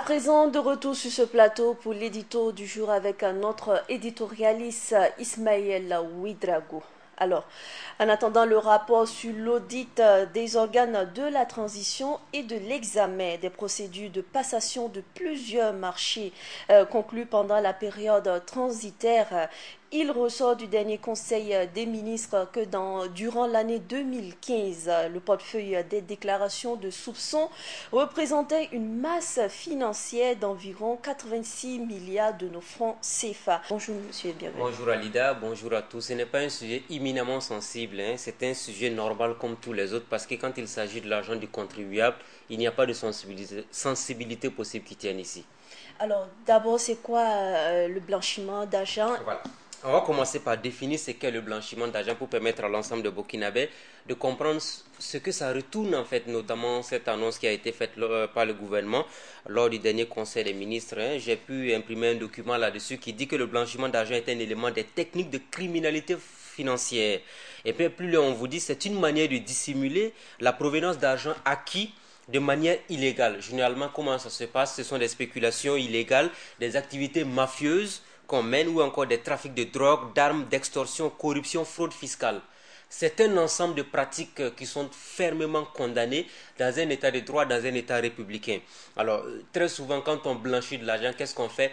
présent, de retour sur ce plateau pour l'édito du jour avec notre éditorialiste Ismaël Ouidrago. Alors, en attendant le rapport sur l'audit des organes de la transition et de l'examen des procédures de passation de plusieurs marchés conclus pendant la période transitaire, il ressort du dernier Conseil des ministres que durant l'année 2015, le portefeuille des déclarations de soupçons représentait une masse financière d'environ 86 milliards de nos francs CFA. Bonjour monsieur et bienvenue. Bonjour Alida, bonjour à tous. Ce n'est pas un sujet éminemment sensible, c'est un sujet normal comme tous les autres parce que quand il s'agit de l'argent du contribuable, il n'y a pas de sensibilité possible qui tienne ici. Alors d'abord, c'est quoi le blanchiment d'argent? Voilà. On va commencer par définir ce qu'est le blanchiment d'argent pour permettre à l'ensemble de Burkinabés de comprendre ce que ça retourne en fait, notamment cette annonce qui a été faite par le gouvernement lors du dernier conseil des ministres. J'ai pu imprimer un document là-dessus qui dit que le blanchiment d'argent est un élément des techniques de criminalité financière. Et puis plus loin on vous dit c'est une manière de dissimuler la provenance d'argent acquis de manière illégale. Généralement, comment ça se passe? Ce sont des spéculations illégales, des activités mafieuses qu'on mène ou encore des trafics de drogue, d'armes, d'extorsion, corruption, fraude fiscale. C'est un ensemble de pratiques qui sont fermement condamnées dans un état de droit, dans un état républicain. Alors, très souvent, quand on blanchit de l'argent, qu'est-ce qu'on fait?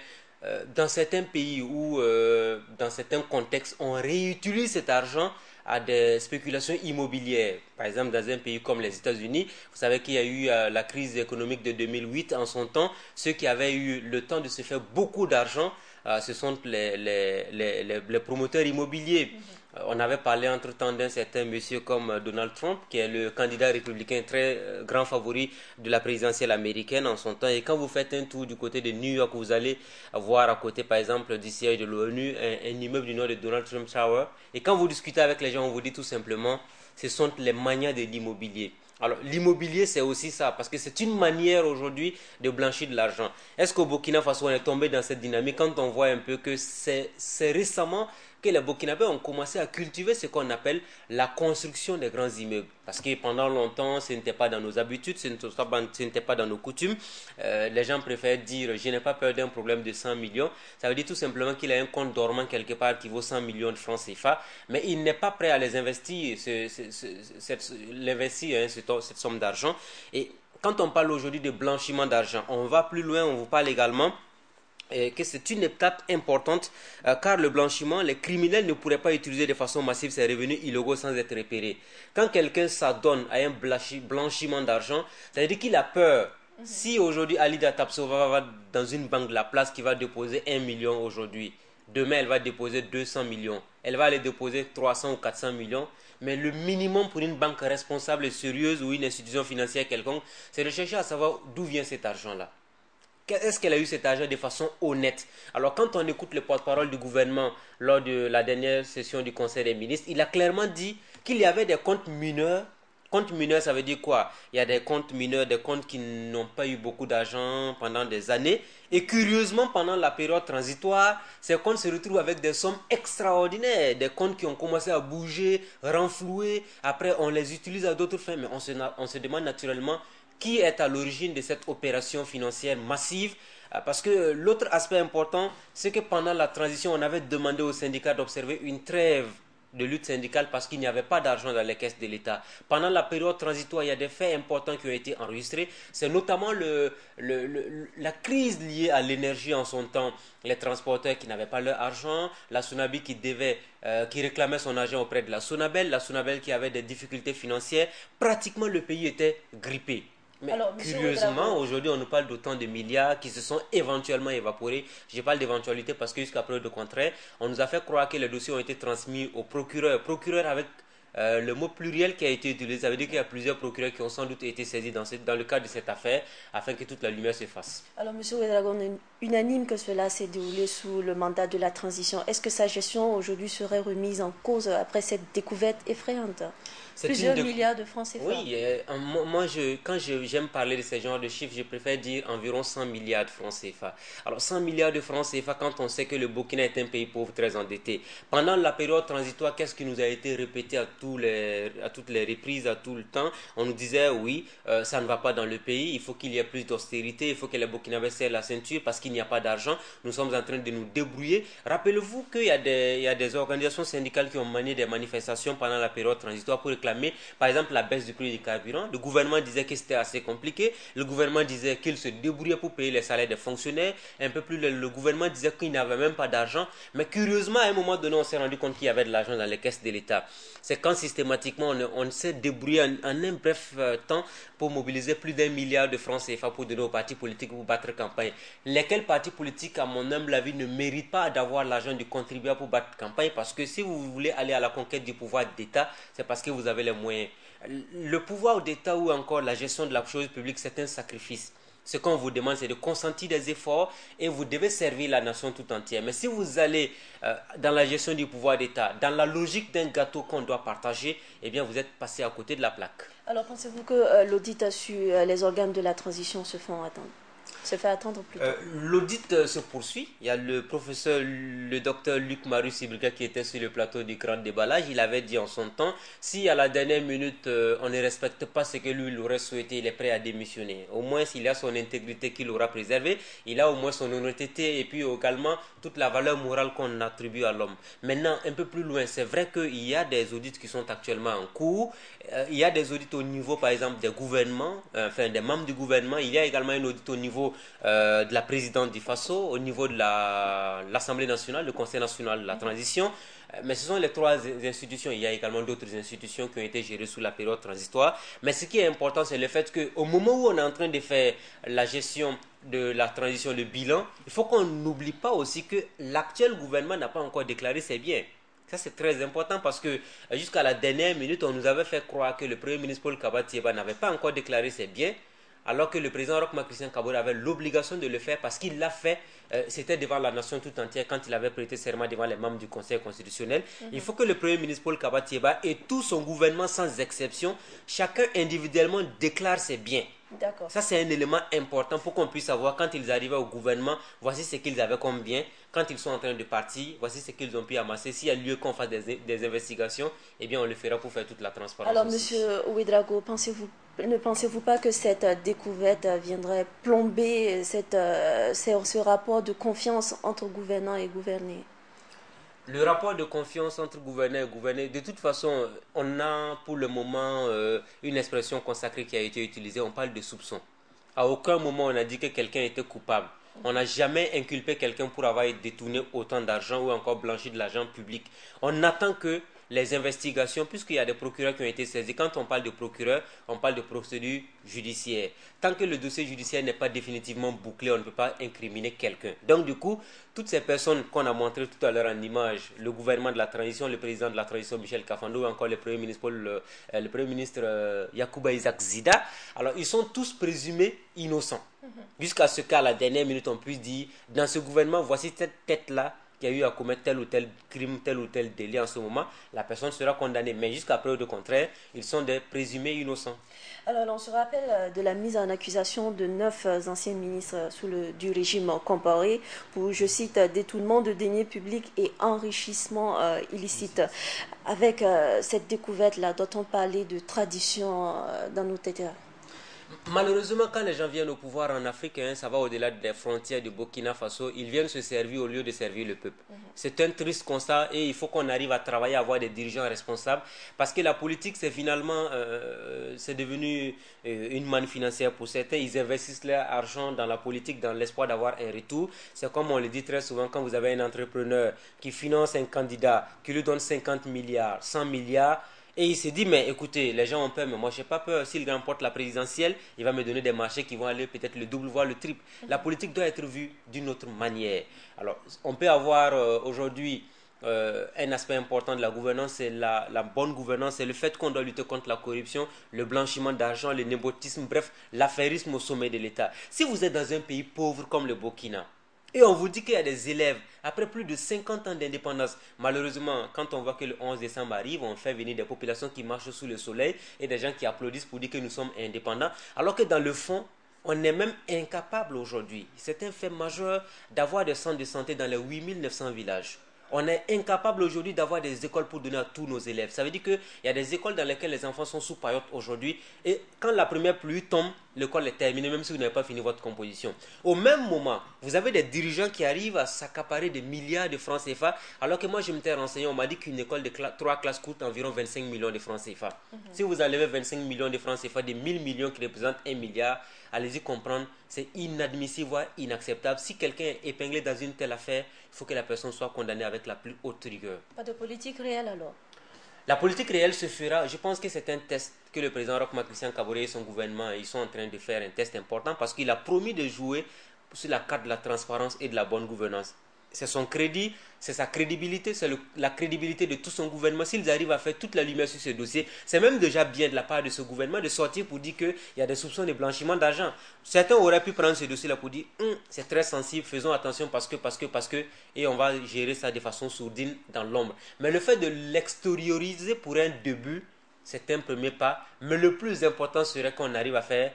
Dans certains pays ou dans certains contextes, on réutilise cet argent à des spéculations immobilières. Par exemple, dans un pays comme les États-Unis, vous savez qu'il y a eu la crise économique de 2008 en son temps. Ceux qui avaient eu le temps de se faire beaucoup d'argent, ce sont les promoteurs immobiliers. On avait parlé entre-temps d'un certain monsieur comme Donald Trump, qui est le candidat républicain très grand favori de la présidentielle américaine en son temps. Et quand vous faites un tour du côté de New York, vous allez voir à côté, par exemple, du siège de l'ONU, un immeuble du nom de Donald Trump Tower. Et quand vous discutez avec les gens, on vous dit tout simplement, ce sont les manias de l'immobilier. Alors, l'immobilier, c'est aussi ça, parce que c'est une manière aujourd'hui de blanchir de l'argent. Est-ce qu'au Burkina Faso, on est tombé dans cette dynamique quand on voit un peu que c'est récemment que les Burkinabés ont commencé à cultiver ce qu'on appelle la construction des grands immeubles. Parce que pendant longtemps, ce n'était pas dans nos habitudes, ce n'était pas dans nos coutumes. Les gens préfèrent dire, je n'ai pas peur d'un problème de 100 millions. Ça veut dire tout simplement qu'il a un compte dormant quelque part qui vaut 100 millions de francs CFA, mais il n'est pas prêt à les investir, cette somme d'argent. Et quand on parle aujourd'hui de blanchiment d'argent, on va plus loin, on vous parle également que c'est une étape importante car le blanchiment, les criminels ne pourraient pas utiliser de façon massive ces revenus illégaux sans être repérés. Quand quelqu'un s'adonne à un blanchiment d'argent, ça veut dire qu'il a peur. Si aujourd'hui Alida Tapsova va dans une banque de la place qui va déposer 1 million aujourd'hui, demain elle va déposer 200 millions, elle va aller déposer 300 ou 400 millions, mais le minimum pour une banque responsable et sérieuse ou une institution financière quelconque, c'est de chercher à savoir d'où vient cet argent-là. Est-ce qu'elle a eu cet argent de façon honnête? Alors quand on écoute le porte-parole du gouvernement lors de la dernière session du Conseil des ministres, il a clairement dit qu'il y avait des comptes mineurs. Comptes mineurs, ça veut dire quoi? Il y a des comptes mineurs, des comptes qui n'ont pas eu beaucoup d'argent pendant des années. Et curieusement, pendant la période transitoire, ces comptes se retrouvent avec des sommes extraordinaires. Des comptes qui ont commencé à bouger, renflouer. Après, on les utilise à d'autres fins. Mais on se demande naturellement qui est à l'origine de cette opération financière massive. Parce que l'autre aspect important, c'est que pendant la transition, on avait demandé aux syndicats d'observer une trêve de lutte syndicale parce qu'il n'y avait pas d'argent dans les caisses de l'État. Pendant la période transitoire, il y a des faits importants qui ont été enregistrés. C'est notamment la crise liée à l'énergie en son temps. Les transporteurs qui n'avaient pas leur argent, la Sonabi qui réclamait son argent auprès de la Sonabel qui avait des difficultés financières. Pratiquement le pays était grippé. Mais alors, curieusement, aujourd'hui, on nous parle d'autant de milliards qui se sont éventuellement évaporés. Je parle d'éventualité parce que jusqu'à preuve de contraire, on nous a fait croire que les dossiers ont été transmis au procureur. Procureur avec le mot pluriel qui a été utilisé, ça veut dire qu'il y a plusieurs procureurs qui ont sans doute été saisis dans le cadre de cette affaire afin que toute la lumière se fasse. Alors, M. Ouedraogo, unanime que cela s'est déroulé sous le mandat de la transition. Est-ce que sa gestion aujourd'hui serait remise en cause après cette découverte effrayante? Plusieurs milliards de francs CFA. Oui, moi, quand j'aime parler de ce genre de chiffres, je préfère dire environ 100 milliards de francs CFA. Alors, 100 milliards de francs CFA, quand on sait que le Burkina est un pays pauvre, très endetté. Pendant la période transitoire, qu'est-ce qui nous a été répété à à toutes les reprises, à tout le temps, on nous disait oui, ça ne va pas dans le pays, il faut qu'il y ait plus d'austérité, il faut que les Burkinabés serrent la ceinture parce qu'il n'y a pas d'argent, nous sommes en train de nous débrouiller. Rappelez-vous qu'il y a des organisations syndicales qui ont mené des manifestations pendant la période transitoire pour réclamer, par exemple, la baisse du prix du carburant. Le gouvernement disait que c'était assez compliqué, le gouvernement disait qu'il se débrouillait pour payer les salaires des fonctionnaires, un peu plus le gouvernement disait qu'il n'avait même pas d'argent, mais curieusement, à un moment donné, on s'est rendu compte qu'il y avait de l'argent dans les caisses de l'État. C'est quand systématiquement on s'est débrouillé en un bref temps pour mobiliser plus d'1 milliard de francs CFA pour donner aux partis politiques pour battre campagne. Lesquels partis politiques, à mon humble avis, ne méritent pas d'avoir l'argent du contribuable pour battre campagne, parce que si vous voulez aller à la conquête du pouvoir d'État, c'est parce que vous avez les moyens. Le pouvoir d'État ou encore la gestion de la chose publique, c'est un sacrifice. Ce qu'on vous demande, c'est de consentir des efforts et vous devez servir la nation tout entière. Mais si vous allez dans la gestion du pouvoir d'État, dans la logique d'un gâteau qu'on doit partager, eh bien vous êtes passé à côté de la plaque. Alors pensez-vous que l'audit sur les organes de la transition se fait attendre plutôt? L'audit se poursuit. Il y a le docteur Luc Marius Ibrica qui était sur le plateau du grand déballage. Il avait dit en son temps, si à la dernière minute on ne respecte pas ce que lui il aurait souhaité, il est prêt à démissionner. Au moins s'il a son intégrité qu'il aura préservée, il a au moins son honnêteté et puis également toute la valeur morale qu'on attribue à l'homme. Maintenant, un peu plus loin, c'est vrai qu'il y a des audits qui sont actuellement en cours. Il y a des audits au niveau par exemple des gouvernements, enfin des membres du gouvernement. Il y a également un audit au niveau de la présidente du FASO, au niveau de l'Assemblée nationale, le Conseil national de la transition. Mais ce sont les trois institutions. Il y a également d'autres institutions qui ont été gérées sous la période transitoire. Mais ce qui est important, c'est le fait qu'au moment où on est en train de faire la gestion de la transition, le bilan, il faut qu'on n'oublie pas aussi que l'actuel gouvernement n'a pas encore déclaré ses biens. Ça, c'est très important parce que jusqu'à la dernière minute, on nous avait fait croire que le Premier ministre Paul Kabatieba n'avait pas encore déclaré ses biens, alors que le président Roch Marc Christian Kabore avait l'obligation de le faire parce qu'il l'a fait, c'était devant la nation tout entière quand il avait prêté serment devant les membres du Conseil constitutionnel. Il faut que le Premier ministre Paul Kabatieba et tout son gouvernement sans exception, chacun individuellement déclare ses biens. D'accord. Ça, c'est un élément important pour qu'on puisse savoir quand ils arrivaient au gouvernement, voici ce qu'ils avaient comme bien. Quand ils sont en train de partir, voici ce qu'ils ont pu amasser. S'il y a lieu qu'on fasse des investigations, eh bien, on le fera pour faire toute la transparence. Alors, aussi. Monsieur Ouedraogo, ne pensez-vous pas que cette découverte viendrait plomber ce rapport de confiance entre gouvernants et gouvernés? Le rapport de confiance entre gouverneur et gouverné, de toute façon, on a pour le moment une expression consacrée qui a été utilisée, on parle de soupçon. À aucun moment on a dit que quelqu'un était coupable. On n'a jamais inculpé quelqu'un pour avoir détourné autant d'argent ou encore blanchi de l'argent public. On attend que les investigations, puisqu'il y a des procureurs qui ont été saisis. Quand on parle de procureur, on parle de procédure judiciaire. Tant que le dossier judiciaire n'est pas définitivement bouclé, on ne peut pas incriminer quelqu'un. Donc du coup, toutes ces personnes qu'on a montrées tout à l'heure en image, le gouvernement de la transition, le président de la transition Michel Kafando, ou encore le premier ministre Yacouba Isaac Zida, alors ils sont tous présumés innocents. Jusqu'à ce qu'à la dernière minute, on puisse dire, dans ce gouvernement, voici cette tête-là qui a eu à commettre tel ou tel crime, tel ou tel délit en ce moment, la personne sera condamnée. Mais jusqu'à preuve du contraire, ils sont des présumés innocents. Alors, on se rappelle de la mise en accusation de 9 anciens ministres du régime comparé pour, je cite, détournement de deniers publics et enrichissement illicite. Avec cette découverte-là, doit-on parler de tradition dans nos États? Malheureusement, quand les gens viennent au pouvoir en Afrique, ça va au-delà des frontières du Burkina Faso, ils viennent se servir au lieu de servir le peuple. C'est un triste constat et il faut qu'on arrive à travailler à avoir des dirigeants responsables parce que la politique, c'est finalement, c'est devenu une manne financière pour certains. Ils investissent leur argent dans la politique dans l'espoir d'avoir un retour. C'est comme on le dit très souvent, quand vous avez un entrepreneur qui finance un candidat, qui lui donne 50 milliards, 100 milliards, et il s'est dit, mais écoutez, les gens ont peur, mais moi je n'ai pas peur. S'il remporte la présidentielle, il va me donner des marchés qui vont aller peut-être le double, voire le triple. La politique doit être vue d'une autre manière. Alors, on peut avoir aujourd'hui un aspect important de la gouvernance, c'est la bonne gouvernance, c'est le fait qu'on doit lutter contre la corruption, le blanchiment d'argent, le népotisme, bref, l'affairisme au sommet de l'État. Si vous êtes dans un pays pauvre comme le Burkina, et on vous dit qu'il y a des élèves, après plus de 50 ans d'indépendance, malheureusement, quand on voit que le 11 décembre arrive, on fait venir des populations qui marchent sous le soleil et des gens qui applaudissent pour dire que nous sommes indépendants, alors que dans le fond, on est même incapable aujourd'hui. C'est un fait majeur d'avoir des centres de santé dans les 8900 villages. On est incapable aujourd'hui d'avoir des écoles pour donner à tous nos élèves. Ça veut dire qu'il y a des écoles dans lesquelles les enfants sont sous paillotte aujourd'hui. Et quand la première pluie tombe, l'école est terminée, même si vous n'avez pas fini votre composition. Au même moment, vous avez des dirigeants qui arrivent à s'accaparer des milliards de francs CFA. Alors que moi, je m'étais renseigné, on m'a dit qu'une école de 3 classes coûte environ 25 millions de francs CFA. Si vous enlevez 25 millions de francs CFA des 1000 millions qui représentent 1 milliard, allez-y comprendre, c'est inadmissible, voire inacceptable. Si quelqu'un est épinglé dans une telle affaire, il faut que la personne soit condamnée avec la plus haute rigueur. Pas de politique réelle alors? La politique réelle se fera, je pense que c'est un test que le président Roch-Marc Christian Kaboré et son gouvernement, ils sont en train de faire un test important parce qu'il a promis de jouer sur la carte de la transparence et de la bonne gouvernance. C'est son crédit, c'est sa crédibilité, c'est la crédibilité de tout son gouvernement. S'ils arrivent à faire toute la lumière sur ce dossier, c'est même déjà bien de la part de ce gouvernement de sortir pour dire qu'il y a des soupçons de blanchiment d'argent. Certains auraient pu prendre ce dossier-là pour dire c'est très sensible, faisons attention parce que, et on va gérer ça de façon sourdine dans l'ombre. Mais le fait de l'extérioriser pour un début, c'est un premier pas. Mais le plus important serait qu'on arrive à faire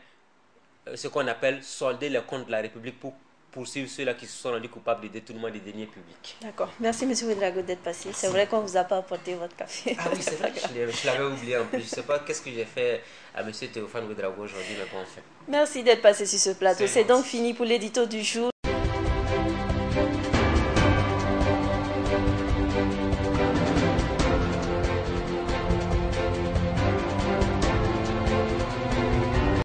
ce qu'on appelle solder les comptes de la République pour poursuivre ceux-là qui se sont rendus coupables de détournement des deniers publics. D'accord. Merci, M. Ouedraogo, d'être passé. C'est vrai qu'on ne vous a pas apporté votre café. Ah oui, c'est vrai, je l'avais oublié en plus. Je ne sais pas qu'est-ce que j'ai fait à M. Théophane Ouedraogo aujourd'hui, mais bon, en fait. Merci d'être passé sur ce plateau. C'est donc fini pour l'édito du jour.